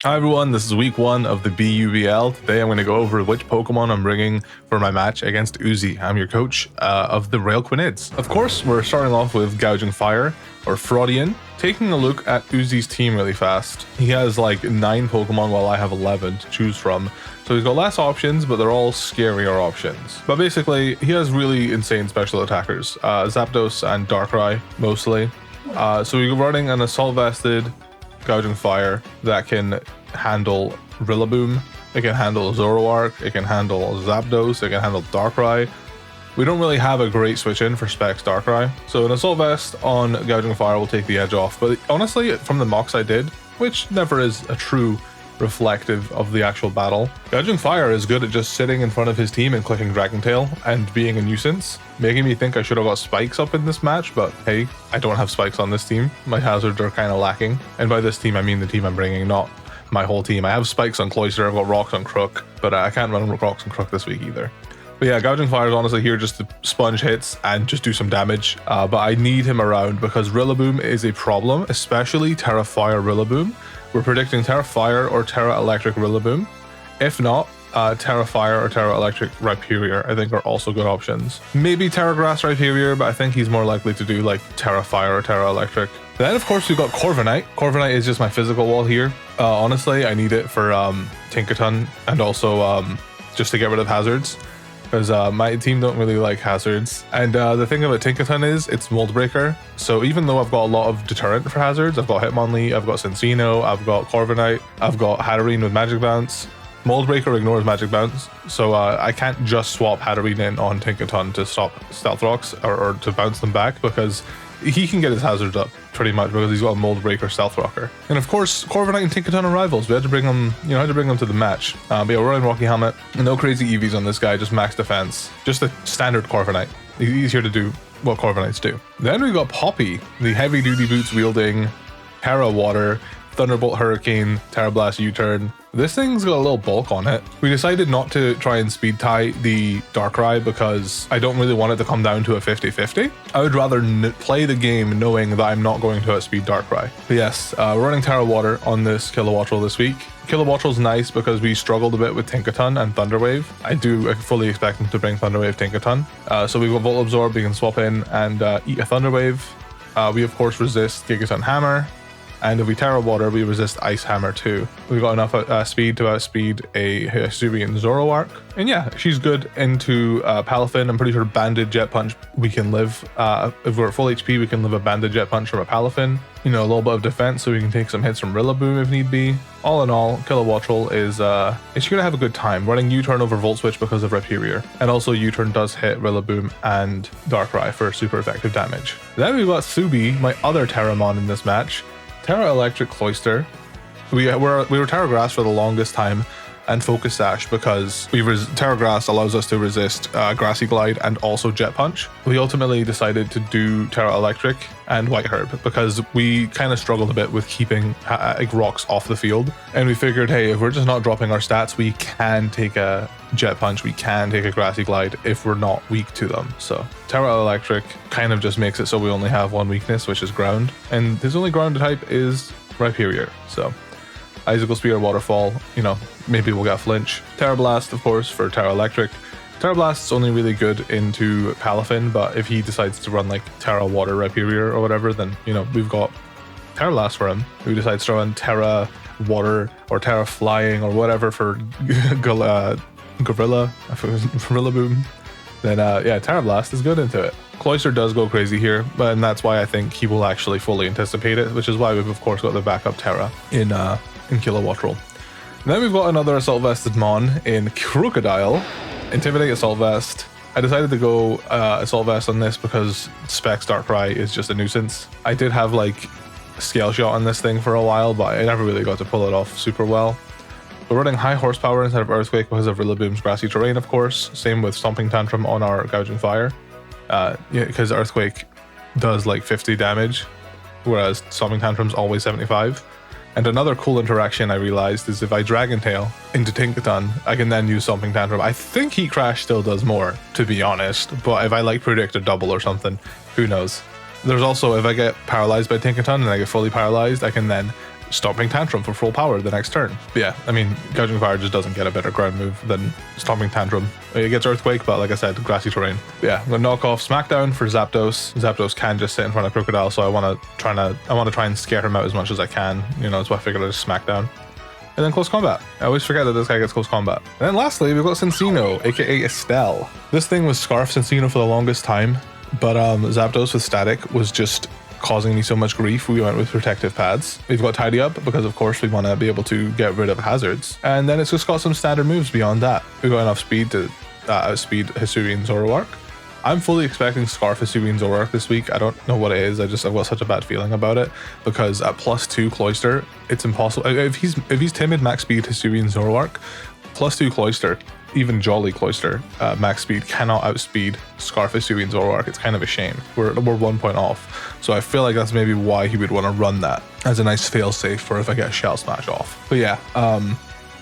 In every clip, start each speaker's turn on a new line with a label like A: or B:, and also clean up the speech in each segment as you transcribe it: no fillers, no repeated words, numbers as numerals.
A: Hi everyone, this is week 1 of the BUBL. Today I'm going to go over which Pokemon I'm bringing for my match against Uzi. I'm your coach of the Rail Quanids. Of course, we're starting off with Gouging Fire, or Fraudian. Taking a look at Uzi's team really fast. He has like 9 Pokemon while I have 11 to choose from. So he's got less options, but they're all scarier options. But basically, he has really insane special attackers. Zapdos and Darkrai, mostly. So we're running an Assault Vested Gouging Fire that can handle Rillaboom, it can handle Zoroark, it can handle Zapdos, it can handle Darkrai. We don't really have a great switch in for Specs Darkrai, so an Assault Vest on Gouging Fire will take the edge off. But honestly, from the mocks I did, which never is a true reflective of the actual battle, Gouging Fire is good at just sitting in front of his team and clicking Dragon Tail and being a nuisance, making me think I should have got spikes up in this match, but hey, I don't have spikes on this team. My hazards are kind of lacking, and by this team I mean the team I'm bringing, not my whole team. I have spikes on Cloyster, I've got rocks on Crook, but I can't run rocks on Crook this week either. But yeah, Gouging Fire is honestly here just to sponge hits and just do some damage, but I need him around because Rillaboom is a problem, especially Terra Fire Rillaboom. We're predicting Terra Fire or Terra Electric Rillaboom. If not, Terra Fire or Terra Electric Rhyperior I think are also good options. Maybe Terra Grass Rhyperior, but I think he's more likely to do like Terra Fire or Terra Electric. Then of course we've got Corviknight. Corviknight is just my physical wall here. Honestly, I need it for Tinkaton and also just to get rid of hazards, because my team don't really like hazards. And the thing about Tinkaton is it's Mold Breaker. So even though I've got a lot of deterrent for hazards, I've got Hitmonlee, I've got Cincino, I've got Corviknight, I've got Hatterene with Magic Bounce. Mold Breaker ignores Magic Bounce, so I can't just swap Hatterene in on Tinkaton to stop Stealth Rocks or to bounce them back, because he can get his hazards up pretty much because he's got a Mold Breaker Stealth Rocker. And of course, Corviknight and Tinkaton are rivals. We had to bring them, to the match. But yeah, we're running Rocky Helmet. No crazy EVs on this guy, just max defense. Just a standard Corviknight. He's here to do what Corviknights do. Then we got Poppy, the heavy duty boots wielding Terra Water, Thunderbolt Hurricane, Terra Blast U-Turn. This thing's got a little bulk on it. We decided not to try and speed tie the Darkrai because I don't really want it to come down to a 50-50. I would rather play the game knowing that I'm not going to outspeed Darkrai. But yes, we're running Terra Water on this Kilowattrel this week. Kilowattrel's nice because we struggled a bit with Tinkaton and Thunderwave. I do fully expect him to bring Thunderwave Tinkaton. So we've got Volt Absorb, we can swap in and eat a Thunderwave. We of course resist Gigaton Hammer. And if we Terra Water, we resist Ice Hammer too. We've got enough speed to outspeed a Hisuian Zoroark. And yeah, she's good into Palafin. I'm pretty sure Banded Jet Punch we can live. If we're at full HP, we can live a Banded Jet Punch from a Palafin. You know, a little bit of defense so we can take some hits from Rillaboom if need be. All in all, Kilowattrel is she's gonna have a good time running U-Turn over Volt Switch because of Rhyperior. And also U-Turn does hit Rillaboom and Darkrai for super effective damage. Then we've got Subi, my other Terramon in this match. Terra Electric Cloyster. We were Terra Grass for the longest time and Focus Sash because Terra Grass allows us to resist Grassy Glide and also Jet Punch. We ultimately decided to do Terra Electric and White Herb because we kind of struggled a bit with keeping rocks off the field, and we figured, hey, if we're just not dropping our stats, we can take a Jet Punch, we can take a Grassy Glide if we're not weak to them. So Terra Electric kind of just makes it so we only have one weakness, which is ground, and his only ground type is Rhyperior. So Icicle Spear, Waterfall, maybe we'll get Flinch. Terra Blast, of course, for Terra Electric. Terra Blast's only really good into Palafin, but if he decides to run like Terra Water Rhyperior or whatever, then, we've got Terra Blast for him. If he decides to run Terra Water or Terra Flying or whatever for Gorilla, Rillaboom, then yeah, Terra Blast is good into it. Cloyster does go crazy here, and that's why I think he will actually fully anticipate it, which is why we've of course got the backup Terra in Kilowattrel. Then we've got another Assault Vested Mon in Crocodile, Intimidate Assault Vest. I decided to go Assault Vest on this because Specs Darkrai is just a nuisance. I did have like Scale Shot on this thing for a while, but I never really got to pull it off super well. We're running High Horsepower instead of Earthquake because of Rillaboom's Grassy Terrain, of course. Same with Stomping Tantrum on our Gouging Fire. Because Earthquake does like 50 damage, whereas Stomping Tantrum's always 75. And another cool interaction I realized is if I Dragon Tail into Tinkaton, I can then use Stomping Tantrum. I think Heat Crash still does more, to be honest, but if I like predict a double or something, who knows. There's also, if I get paralyzed by Tinkaton and I get fully paralyzed, I can then Stomping Tantrum for full power the next turn. But yeah, I mean, Gouging Fire just doesn't get a better ground move than Stomping Tantrum. It gets Earthquake, but like I said, grassy terrain. But yeah, I'm gonna knock off Smackdown for Zapdos. Zapdos can just sit in front of Crocodile, so I want to try and scare him out as much as I can. You know, that's why I figured I'd just Smackdown. And then Close Combat. I always forget that this guy gets Close Combat. And then lastly, we've got Cincino, aka Estelle. This thing was Scarf Cincino for the longest time, but Zapdos with Static was just causing me so much grief. We went with Protective Pads. We've got Tidy Up because of course we want to be able to get rid of hazards. And then it's just got some standard moves beyond that. We've got enough speed to outspeed Hisuian Zoroark. I'm fully expecting Scarf Hisuian Zoroark this week. I don't know what it is. I've got such a bad feeling about it because at +2 Cloyster, it's impossible. If he's timid max speed Hisuian Zoroark, +2 Cloyster, even Jolly Cloyster max speed cannot outspeed Scarf Hisuian Zoroark. It's kind of a shame. We're 1 point off. So I feel like that's maybe why he would want to run that as a nice fail-safe for if I get Shell Smash off. But yeah,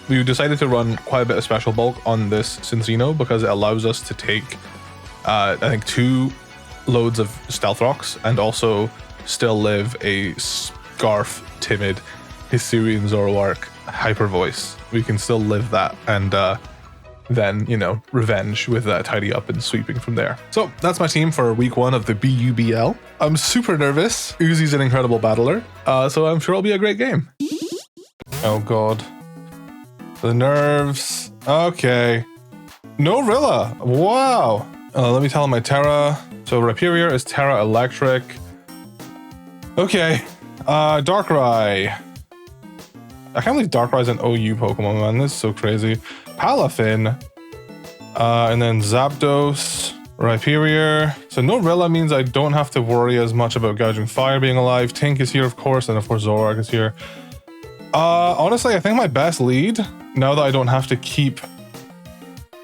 A: we decided to run quite a bit of Special Bulk on this Cincino because it allows us to take I think 2 loads of Stealth Rocks and also still live a Scarf Timid Hisuian Zoroark Hyper Voice. We can still live that and then, you know, revenge with Tidy Up and sweeping from there. So that's my team for week 1 of the BUBL. I'm super nervous. Uzi's an incredible battler, so I'm sure it'll be a great game. Oh god. The nerves. Okay. No Rilla. Wow. Let me tell him my Terra. So Rhyperior is Terra Electric. Okay. Darkrai. I can't believe Darkrai's an OU Pokemon, man. This is so crazy. Palafin. And then Zapdos. Rhyperior. So no Rilla means I don't have to worry as much about Gouging Fire being alive. Tink is here, of course, and of course Zoroark is here. Honestly, I think my best lead, now that I don't have to keep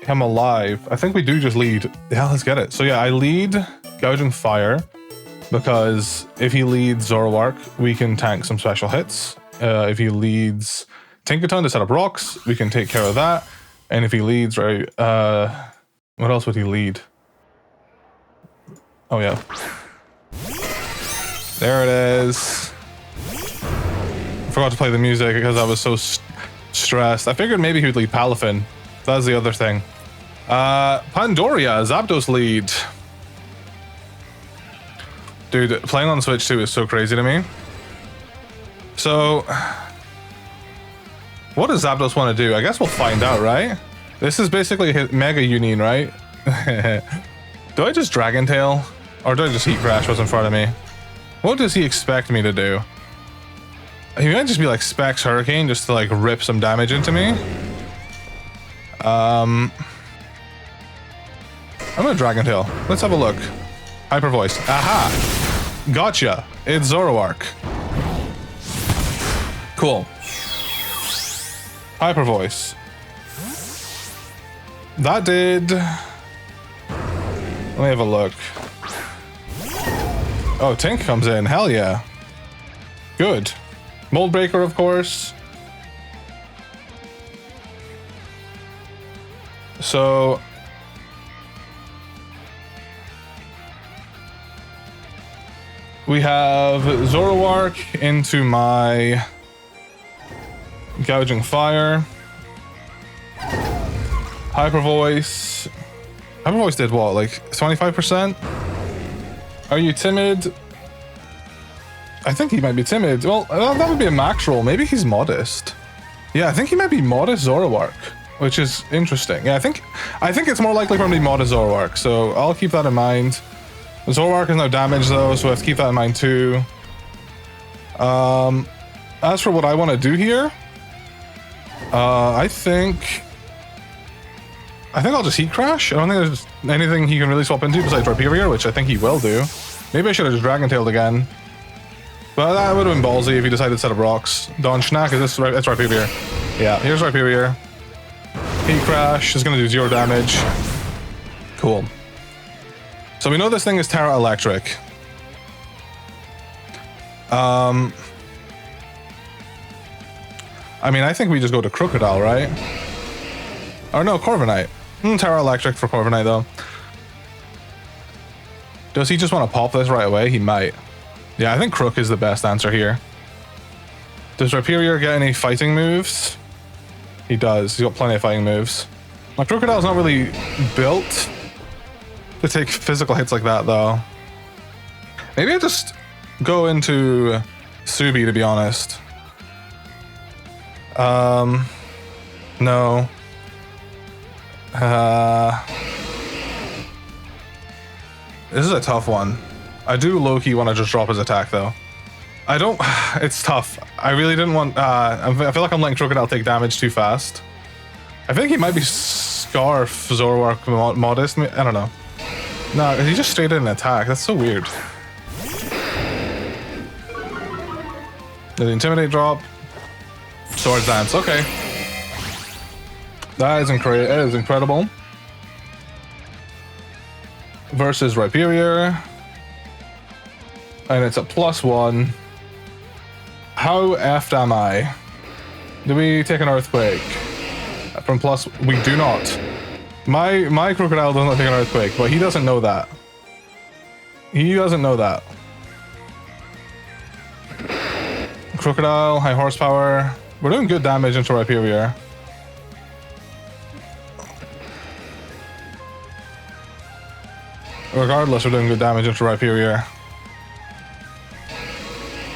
A: him alive, I think we do just lead. Yeah, let's get it. So yeah, I lead Gouging Fire because if he leads Zoroark, we can tank some special hits. If he leads Tinkaton to set up rocks, we can take care of that. And if he leads, right, what else would he lead? Oh yeah. There it is. I forgot to play the music because I was so stressed. I figured maybe he would lead Palafin. That's the other thing. Pandoria, Zapdos lead. Dude, playing on Switch 2 is so crazy to me. So, what does Zapdos want to do? I guess we'll find out, right? This is basically his Mega Union, right? Do I just Dragon Tail? Or do I just Heat Crash what's in front of me? What does he expect me to do? He might just be like Specs Hurricane just to like rip some damage into me. I'm gonna Dragon Tail. Let's have a look. Hyper Voice. Aha! Gotcha! It's Zoroark. Cool. Hyper Voice. That did... Let me have a look. Oh, Tink comes in. Hell yeah. Good. Mold Breaker, of course. So... we have Zoroark into my Gouging Fire. Hyper Voice. Hyper Voice did what, like 25%? Are you timid? I think he might be timid. Well, that would be a max roll. Maybe he's modest. Yeah, I think he might be modest Zoroark, which is interesting. Yeah, I think it's more likely for him to be modest Zoroark, so I'll keep that in mind. Zoroark is no damage though, so I have to keep that in mind too. As for what I want to do here, I think I'll just Heat Crash. I don't think there's anything he can really swap into besides Rhyperior, which I think he will do. Maybe I should have just Dragon Tailed again. But that would have been ballsy if he decided to set up rocks. Don Schnack, is this right? That's Rhyperior. Yeah, here's Rhyperior. Heat Crash is going to do 0 damage. Cool. So we know this thing is Terra Electric. I mean, I think we just go to Crocodile, right? Or no, Corviknight. Terra Electric for Corviknight, though. Does he just want to pop this right away? He might. Yeah, I think Crook is the best answer here. Does Rhyperior get any fighting moves? He does. He's got plenty of fighting moves. My Crocodile's not really built to take physical hits like that, though. Maybe I just go into Subi, to be honest. No. This is a tough one. I do low-key want to just drop his attack, though. I don't... It's tough. I really didn't want... I feel like I'm letting Crocodile take damage too fast. I think he might be Scarf, Zoroark, Modest. I don't know. No, he just straight in an attack. That's so weird. The Intimidate drop. Swords Dance. Okay. That is incredible. Versus Rhyperior. And it's a +1. How effed am I? Do we take an Earthquake? From plus... We do not. My Crocodile does not take an Earthquake, but he doesn't know that. He doesn't know that. Crocodile, high horsepower. We're doing good damage into Rhyperior. Regardless, we're doing good damage into Rhyperior.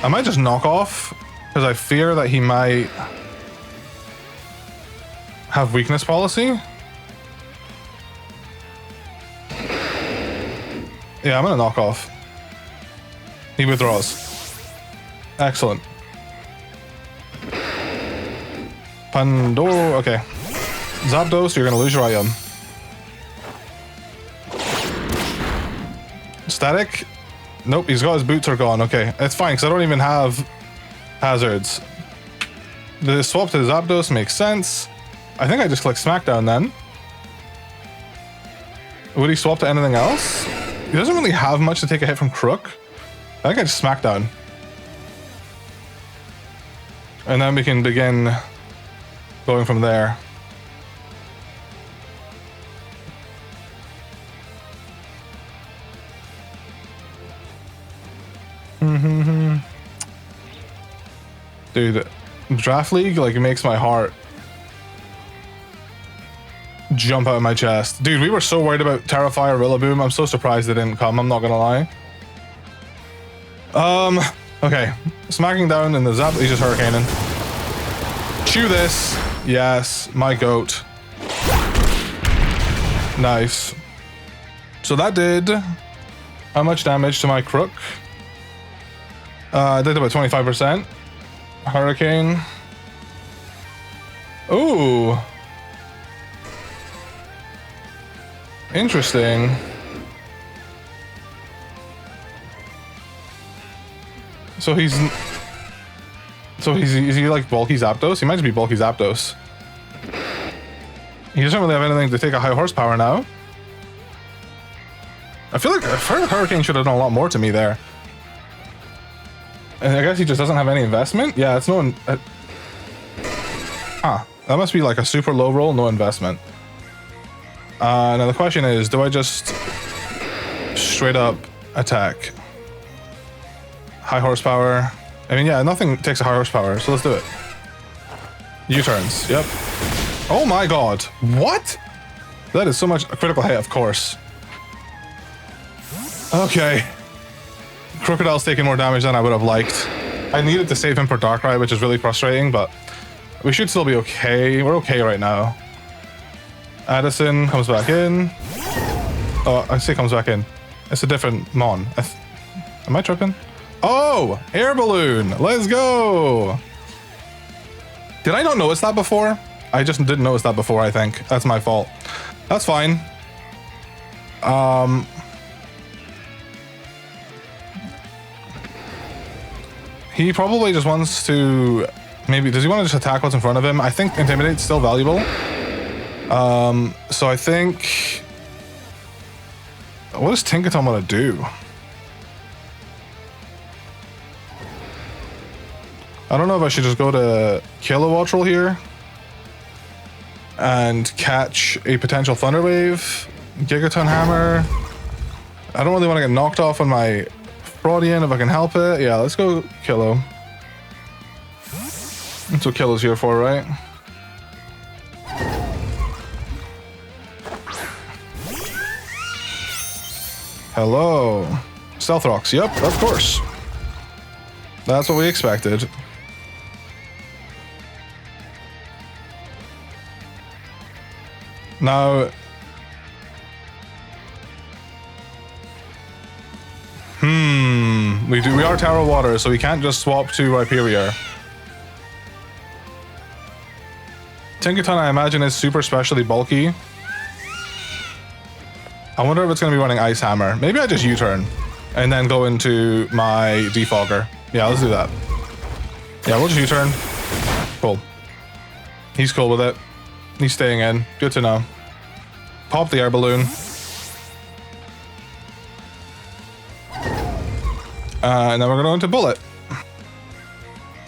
A: I might just knock off, because I fear that he might have weakness policy. Yeah, I'm gonna knock off. He withdraws. Excellent. Pandora, okay. Zapdos, you're gonna lose your item. Static? Nope, he's got his boots are gone. Okay, it's fine because I don't even have hazards. The swap to Zapdos makes sense. I think I just click Smackdown then. Would he swap to anything else? He doesn't really have much to take a hit from Crook. I think I just Smackdown. And then we can begin going from there. Dude, Draft League like makes my heart jump out of my chest. Dude, we were so worried about Terrifire, Rillaboom. I'm so surprised they didn't come, I'm not gonna lie. Okay. Smacking down in the Zap, he's just Hurricaning. Chew this. Yes, my goat. Nice. So that did how much damage to my Crook? I did about 25%. Hurricane. Ooh. Interesting. So is he like bulky Zapdos? He might just be bulky Zapdos. He doesn't really have anything to take a high horsepower now. I feel like Hurricane should have done a lot more to me there. And I guess he just doesn't have any investment? Yeah, it's no... Huh. That must be like a super low roll, no investment. Now the question is, do I just straight up attack? High horsepower. I mean, yeah, nothing takes a high horsepower, so let's do it. U-turns, yep. Oh my god. What? That is so much a critical hit, of course. Okay. Crocodile's taking more damage than I would have liked. I needed to save him for Darkrai, which is really frustrating, but we should still be okay. We're okay right now. Addison comes back in. Oh, I say comes back in. It's a different Mon. Am I tripping? Oh! Air Balloon! Let's go! Did I not notice that before? I just didn't notice that before, I think. That's my fault. That's fine. He probably just wants to... Maybe... Does he want to just attack what's in front of him? I think Intimidate's still valuable. So I think... What does Tinkaton want to do? I don't know if I should just go to Kilowattrel here and catch a potential Thunder Wave, Gigaton Hammer. I don't really want to get knocked off on my Fraudian if I can help it. Yeah, let's go Kilo. That's what kill is here for, right? Hello. Stealth rocks. Yep, of course. That's what we expected. Now... We are Tower of Water, so we can't just swap to Rhyperior. Tinkaton, I imagine, is super specially bulky. I wonder if it's going to be running Ice Hammer. Maybe I just U-turn and then go into my Defogger. Yeah, let's do that. Yeah, we'll just U-turn. Cool. He's cool with it. He's staying in. Good to know. Pop the air balloon. And then we're going to go into Bullet.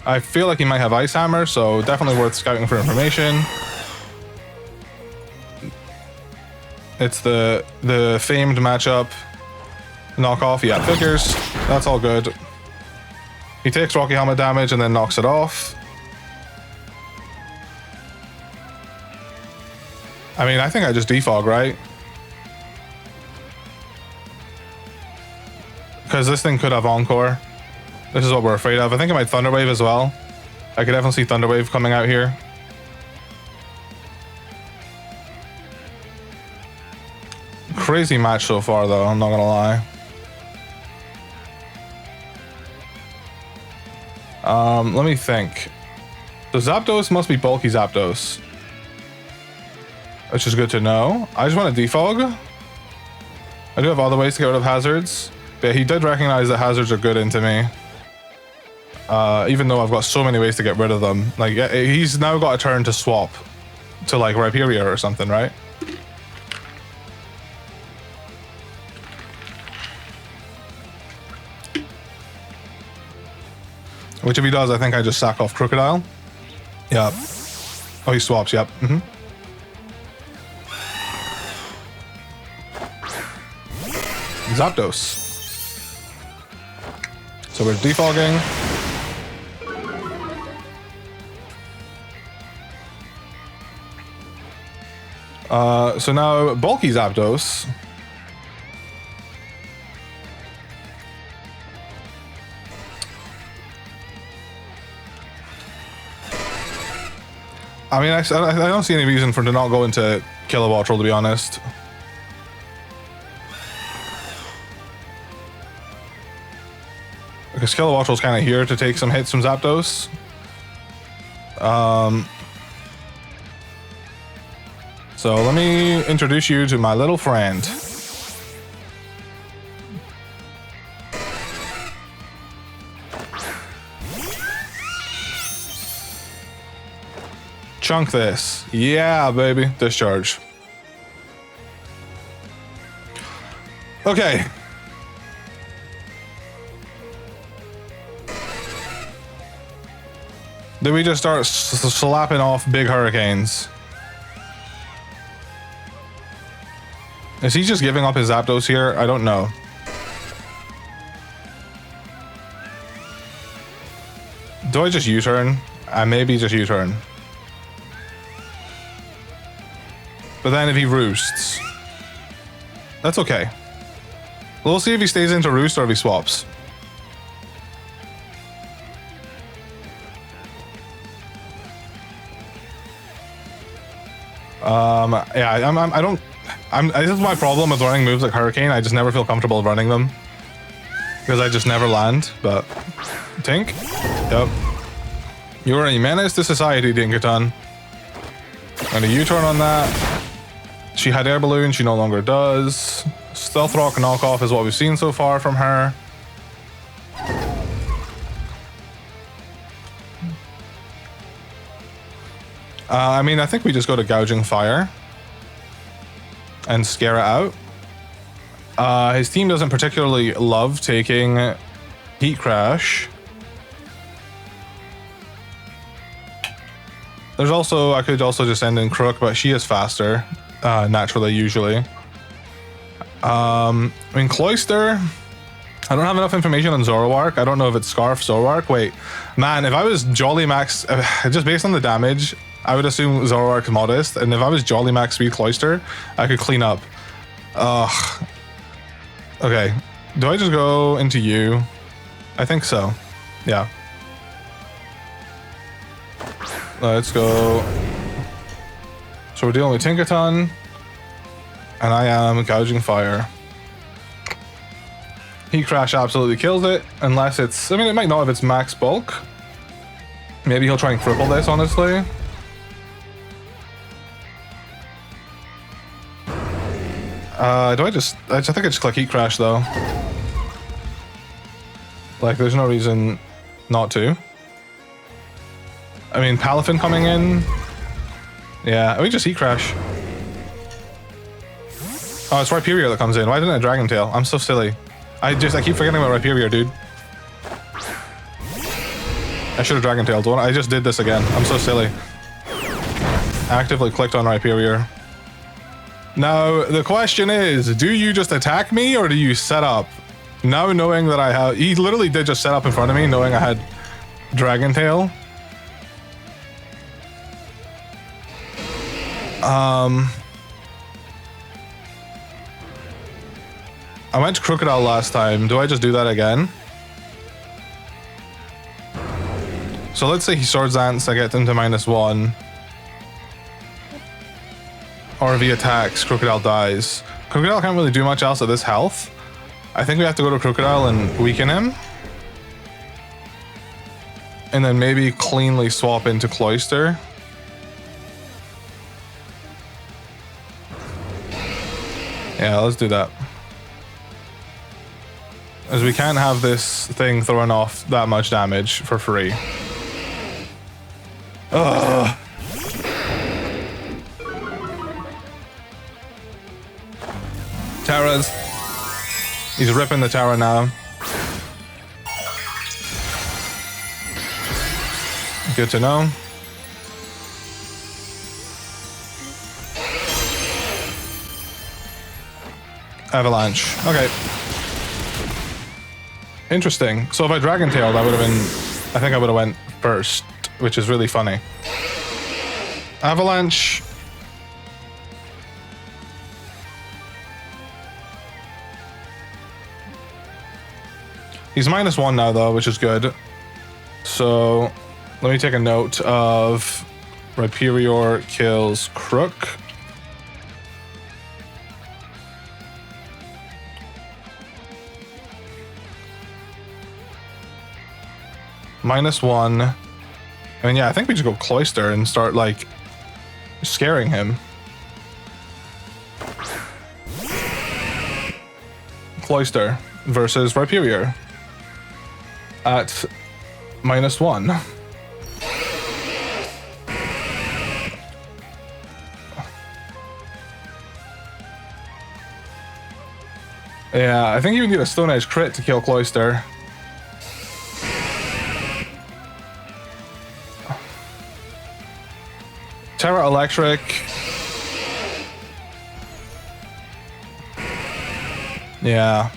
A: I feel like he might have Ice Hammer, so definitely worth scouting for information. It's the famed matchup. Knockoff, yeah, figures. That's all good. He takes Rocky Helmet damage and then knocks it off. I mean, I think I just defog, right? Because this thing could have Encore. This is what we're afraid of. I think it might Thunderwave as well. I could definitely see Thunderwave coming out here. Crazy match so far, though, I'm not gonna lie. Let me think. The Zapdos must be bulky Zapdos, which is good to know. I just want to defog. I do have other ways to get rid of hazards, but he did recognize that hazards are good into me. Even though I've got so many ways to get rid of them. Like, he's now got a turn to swap to like Rhyperior or something, right? Which if he does, I think I just sack off Crocodile. Yep. Oh, he swaps, yep. Zapdos. So we're defogging. So now bulky Zapdos. I mean, I don't see any reason for him to not go into Kilowattrel, to be honest. Because Kilowattrel's kind of here to take some hits from Zapdos. So let me introduce you to my little friend. Chunk this. Yeah, baby. Discharge. Okay. Did we just start slapping off big hurricanes? Is he just giving up his Zapdos here? I don't know. Do I just U-turn? I maybe just U-turn. But then if he roosts, that's okay. We'll see if he stays into roost or if he swaps. Yeah, this is my problem with running moves like Hurricane. I just never feel comfortable running them because I just never land. But Tink, yep, you're a menace to society, Dinkaton. And a U-turn on that. She had Air Balloon, she no longer does. Stealth Rock knockoff is what we've seen so far from her. I mean, I think we just go to Gouging Fire and scare it out. His team doesn't particularly love taking Heat Crash. There's also, I could also just end in Crook, but she is faster, naturally, usually. I mean, Cloyster, I don't have enough information on Zoroark. I don't know if it's Scarf, Zoroark. Wait, man, if I was Jolly Max, just based on the damage, I would assume Zoroark's Modest. And if I was Jolly Max Speed Cloyster, I could clean up. Ugh. Okay, do I just go into you? I think so. Yeah. Let's go. So we're dealing with Tinkaton. And I am Gouging Fire. Heat Crash absolutely kills it, unless it's... I mean, it might not if it's max bulk. Maybe he'll try and cripple this, honestly. Do I just... I think I just click Heat Crash, though. Like, there's no reason not to. I mean, Palafin coming in... Yeah, we just Heat Crash. Oh, it's Rhyperior that comes in. Why didn't I Dragon Tail? I'm so silly. I keep forgetting about Rhyperior, dude. I should have Dragon Tailed one. I just did this again. I'm so silly. Actively clicked on Rhyperior. Now, the question is, do you just attack me or do you set up? Now knowing that I have... He literally did just set up in front of me, knowing I had Dragon Tail. I went to Crocodile last time. Do I just do that again? So let's say he Swords Dance, I get him to -1. Or if he attacks, Crocodile dies. Crocodile can't really do much else at this health. I think we have to go to Crocodile and weaken him. And then maybe cleanly swap into Cloyster. Yeah, let's do that. As we can't have this thing throwing off that much damage for free. Ugh. Terras. He's ripping the Terra now. Good to know. Avalanche. Okay. Interesting. So if I Dragon Tailed, I would have been... I think I would have went first, which is really funny. Avalanche. He's -1 now, though, which is good. So let me take a note of Rhyperior kills Crook. -1. I mean, yeah, I think we just go Cloyster and start, like, scaring him. Cloyster versus Rhyperior at -1. Yeah, I think you need a Stone Edge crit to kill Cloyster. Terra Electric. Yeah.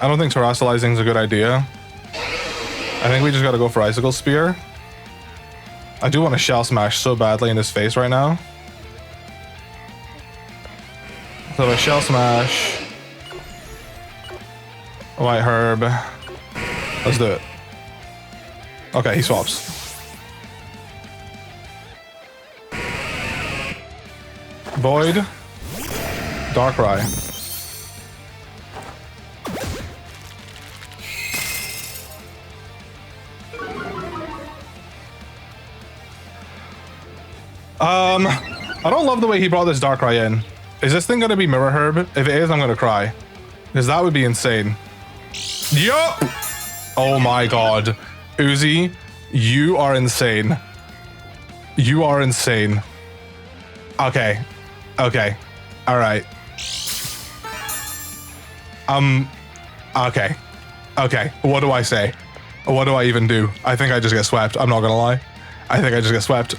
A: I don't think Terrasolizing is a good idea. I think we just gotta go for Icicle Spear. I do want to Shell Smash so badly in his face right now. So if I Shell Smash... White Herb... Let's do it. Okay, he swaps. Void. Darkrai. I don't love the way he brought this Darkrai in. Is this thing gonna be Mirror Herb? If it is, I'm gonna cry. Because that would be insane. Yup! Oh my god. Uzi, you are insane. You are insane. Okay. Okay. Alright. Okay. Okay. What do I say? What do I even do? I think I just get swept. I'm not gonna lie. I think I just get swept.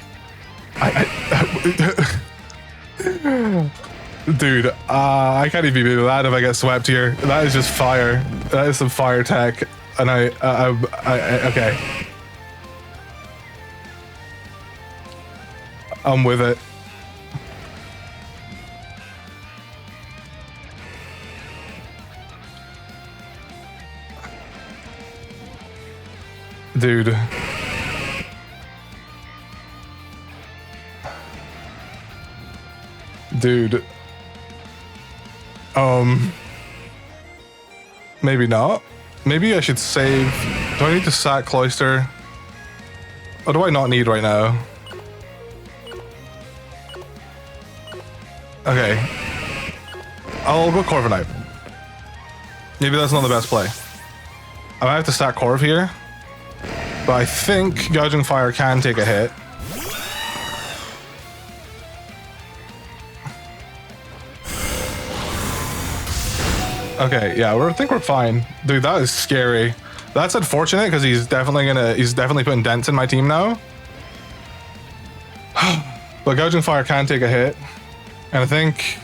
A: Dude, I can't even be mad if I get swept here. That is just fire. That is some fire tech. And okay. I'm with it. Dude. Dude. Maybe not. Maybe I should save. Do I need to sack Cloister? Or do I not need right now? Okay. I'll go Corviknight. Maybe that's not the best play. I might have to stack Corv here. But I think Gouging Fire can take a hit. Okay, yeah, I think we're fine. Dude, that is scary. That's unfortunate because he's definitely putting dents in my team now. But Gouging Fire can take a hit. And I think,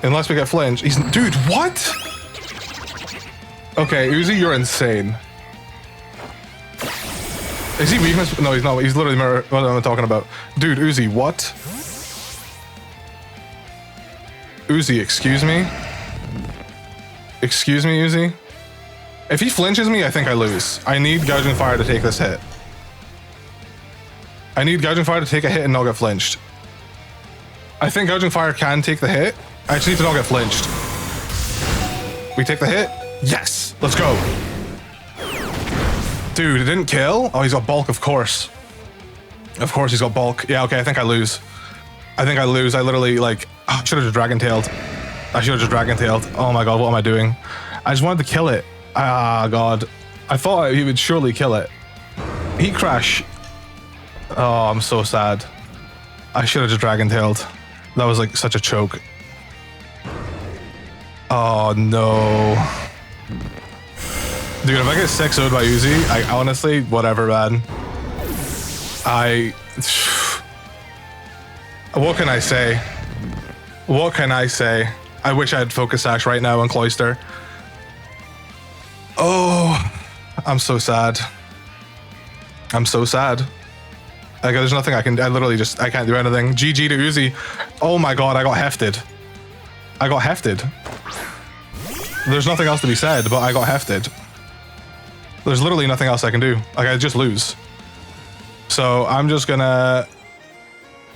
A: unless we get flinch, dude, what? Okay, Uzi, you're insane. Is he weakness? No, he's not. He's literally mirror. What am I talking about? Dude, Uzi, what? Uzi, excuse me? Excuse me, Uzi? If he flinches me, I think I lose. I need Gouging Fire to take this hit. I need Gouging Fire to take a hit and not get flinched. I think Gouging Fire can take the hit. I just need to not get flinched. We take the hit? Yes! Let's go. Dude, it didn't kill? Oh, he's got bulk, of course. Of course he's got bulk. Yeah, okay, I think I lose. I think I lose. I literally, like... Oh, I should have just Dragon-tailed. I should have just Dragon-tailed. Oh my god, what am I doing? I just wanted to kill it. Ah, god. I thought he would surely kill it. Heat Crash. Oh, I'm so sad. I should have just Dragon-tailed. That was like such a choke. Oh no. Dude, if I get 6-0'd by Uzi, I honestly, whatever, man. What can I say? What can I say? I wish I had Focus Sash right now on Cloister. Oh, I'm so sad. I'm so sad. Like, there's nothing I can do. I can't do anything. GG to Uzi. Oh my god, I got hefted. I got hefted. There's nothing else to be said, but I got hefted. There's literally nothing else I can do. Like, I just lose. So I'm just gonna...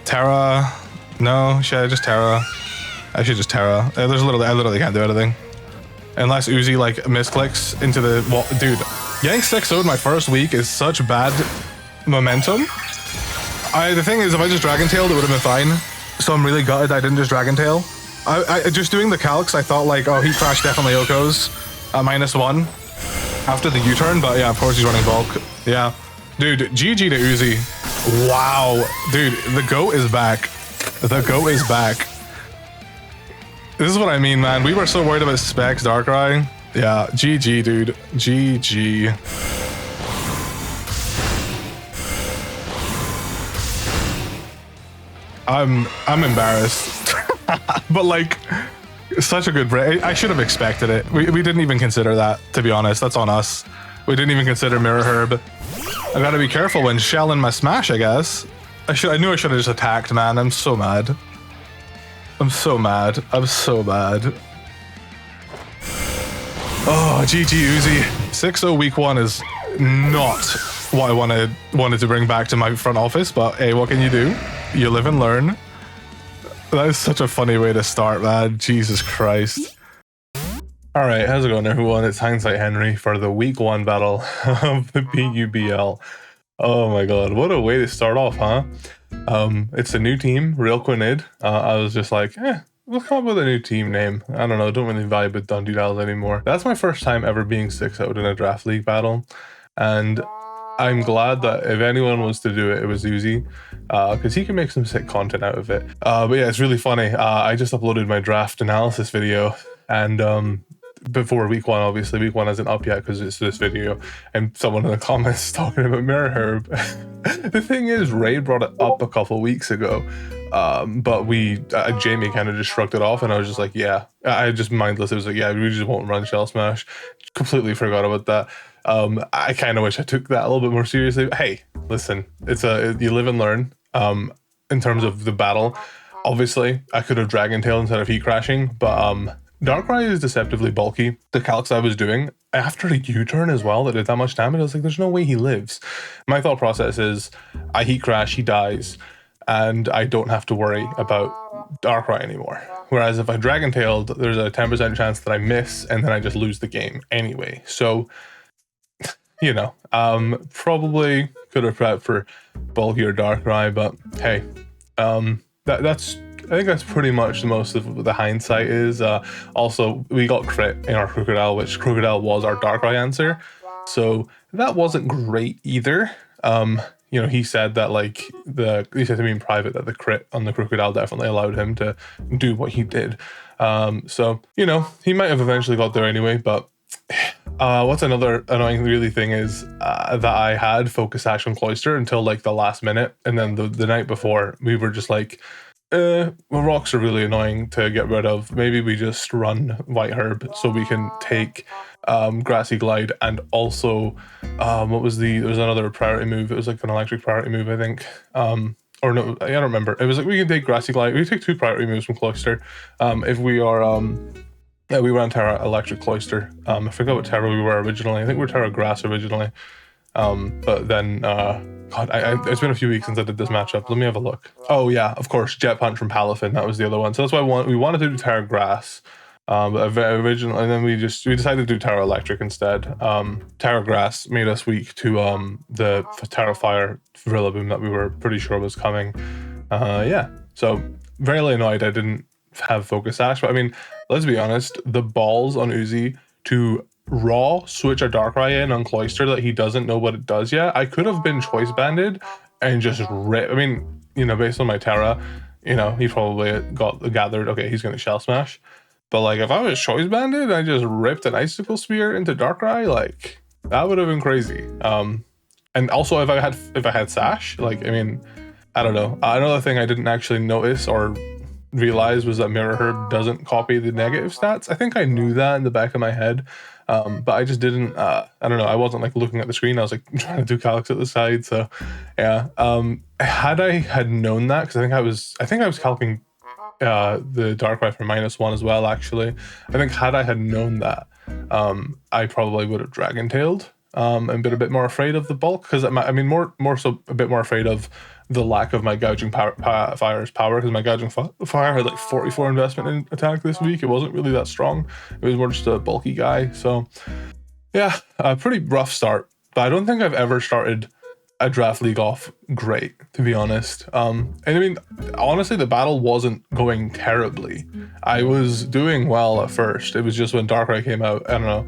A: Terra. No, should I just Terra? I should just Terra. I literally can't do anything. Unless Uzi, like, misclicks into the wall. Dude, getting 6-0'd my first week is such bad momentum. The thing is, if I just Dragon-tailed, it would have been fine. So I'm really gutted I didn't just Dragon-tail. I just doing the calcs, I thought, like, oh, Heat Crash definitely Okos at -1 after the U-turn, but yeah, of course he's running bulk. Yeah. Dude, GG to Uzi. Wow. Dude, the GOAT is back. The GOAT is back. This is what I mean, man. We were so worried about Specs Darkrai. Yeah, GG, dude. GG. I'm embarrassed. But like, such a good break. I should have expected it. We didn't even consider that, to be honest. That's on us. We didn't even consider Mirror Herb. I gotta be careful when shelling my smash, I guess. I knew I should have just attacked, man. I'm so mad. I'm so mad. I'm so mad. Oh, GG Uzi. 6-0 week 1 is not what I wanted to bring back to my front office, but hey, what can you do? You live and learn. That is such a funny way to start, man. Jesus Christ. Alright, how's it going everyone? It's Hindsight Henry for the week 1 battle of the BUBL. Oh my god, what a way to start off, huh? It's a new team, Real Quanid. I was just like, we'll come up with a new team name. I don't know, don't really vibe with Dundee Dials anymore. That's my first time ever being 6-0'd in a draft league battle. And I'm glad that if anyone was to do it, it was Uzi, because he can make some sick content out of it. But yeah, it's really funny. I just uploaded my draft analysis video, and before week 1, obviously week 1 isn't up yet because it's this video, and someone in the comments talking about Mirror Herb. The thing is, Ray brought it up a couple weeks ago, but Jamie kind of just shrugged it off, and I was just like, yeah, I just mindless. It was like, yeah, we just won't run Shell Smash. Completely forgot about that. I kind of wish I took that a little bit more seriously. But hey, listen, you live and learn. In terms of the battle, obviously I could have Dragon Tail instead of Heat Crashing, but Darkrai is deceptively bulky. The calcs I was doing after a U-turn as well that did that much damage, I was like, there's no way he lives. My thought process is, I Heat Crash, he dies, and I don't have to worry about Darkrai anymore. Whereas if I Dragon Tailed, there's a 10% chance that I miss, and then I just lose the game anyway. So, you know, probably could have prepped for bulkier Darkrai, but hey, I think that's pretty much the most of the hindsight is. Also, we got crit in our Crocodile, which Crocodile was our Darkrai answer. So that wasn't great either. You know, he said that he said to me in private that the crit on the Crocodile definitely allowed him to do what he did. So, you know, he might have eventually got there anyway, but what's another annoying really thing is that I had Focus Sash on Cloyster until like the last minute, and then the night before we were just like, well, rocks are really annoying to get rid of. Maybe we just run White Herb so we can take Grassy Glide, and also there was another priority move. It was like an electric priority move, I think. Or no, I don't remember. It was like we can take Grassy Glide. We take 2 priority moves from Cloyster. If we are yeah, we ran Terra Electric Cloyster. I forgot what Terra we were originally. I think we were Terra Grass originally. But then God, it's been a few weeks since I did this matchup. Let me have a look. Oh yeah, of course, Jet Punch from Palafin. That was the other one. So that's why we wanted to do Terra Grass. But originally, and then we decided to do Terra Electric instead. Terra Grass made us weak to the Terra Fire Rillaboom that we were pretty sure was coming. Yeah, so very annoyed I didn't have Focus Sash. But I mean, let's be honest, the balls on Uzi to raw switch a Darkrai in on Cloyster that he doesn't know what it does yet. I could have been Choice Banded and just rip. I mean, you know, based on my Terra, you know, he probably gathered, okay, he's gonna Shell Smash. But like, if I was Choice Banded and I just ripped an Icicle Spear into Darkrai, like that would have been crazy. And also if I had Sash, like, I mean, I don't know. Another thing I didn't actually notice or realize was that Mirror Herb doesn't copy the negative stats. I think I knew that in the back of my head, but I just didn't. I don't know. I wasn't like looking at the screen. I was like trying to do calcs at the side. So yeah. Had I had known that, because I think I was calcing the Darkrai for -1 as well. Actually, I think had I had known that, I probably would have Dragon Tailed and been a bit more afraid of the bulk, because I mean more so a bit more afraid of the lack of my Gouging Fire's power, because my Gouging Fire had like 44 investment in attack this week. It wasn't really that strong. It was more just a bulky guy. So yeah, a pretty rough start. But I don't think I've ever started a draft league off great, to be honest. And I mean, honestly, the battle wasn't going terribly. I was doing well at first. It was just when Darkrai came out, I don't know,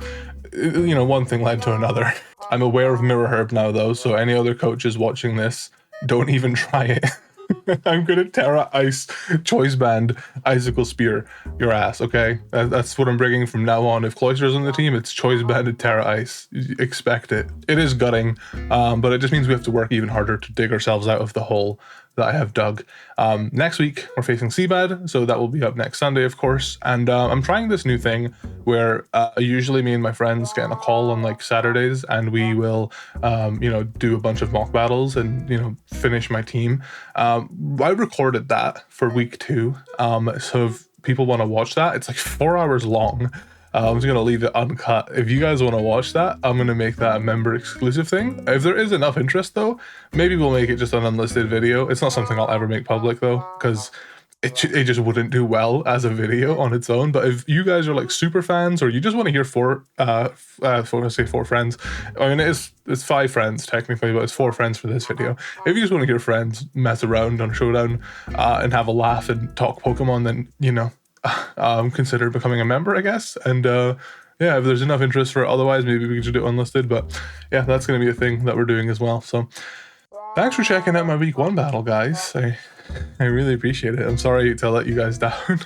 A: you know, one thing led to another. I'm aware of Mirror Herb now though, so any other coaches watching this, don't even try it. I'm gonna Terra Ice Choice Band Icicle Spear your ass, okay? That's what I'm bringing from now on. If Cloyster's on the team, it's Choice Banded Terra Ice. Expect it. It is gutting, but it just means we have to work even harder to dig ourselves out of the hole that I have dug. Next week, we're facing Seabad, so that will be up next Sunday, of course. And I'm trying this new thing where usually me and my friends get on a call on like Saturdays, and we will, you know, do a bunch of mock battles and, you know, finish my team. I recorded that for week 2. So if people want to watch that, it's like 4 hours long. I'm just gonna leave it uncut. If you guys want to watch that, I'm gonna make that a member exclusive thing. If there is enough interest though, maybe we'll make it just an unlisted video. It's not something I'll ever make public though, because it just wouldn't do well as a video on its own. But if you guys are like super fans, or you just want to hear four friends, I mean it's 5 friends technically, but it's 4 friends for this video. If you just want to hear friends mess around on Showdown and have a laugh and talk Pokemon, then, you know, consider becoming a member, I guess. And yeah, if there's enough interest for it, otherwise maybe we can just do it unlisted. But yeah, that's going to be a thing that we're doing as well. So thanks for checking out my week 1 battle, guys. I really appreciate it. I'm sorry to let you guys down.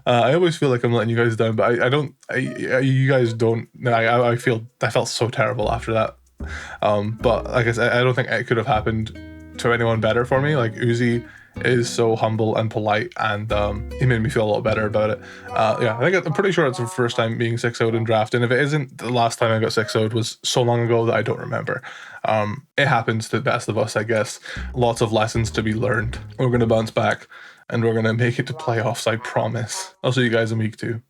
A: I always feel like I'm letting you guys down, but I don't. You guys don't. I felt so terrible after that. But like I said, I don't think it could have happened to anyone better for me. Like Uzi is so humble and polite, and he made me feel a lot better about it. Yeah, I'm pretty sure it's the first time being 6-0'd in draft, and if it isn't, the last time I got 6-0'd was so long ago that I don't remember. It happens to the best of us, I guess. Lots of lessons to be learned. We're going to bounce back, and we're going to make it to playoffs, I promise. I'll see you guys in week 2.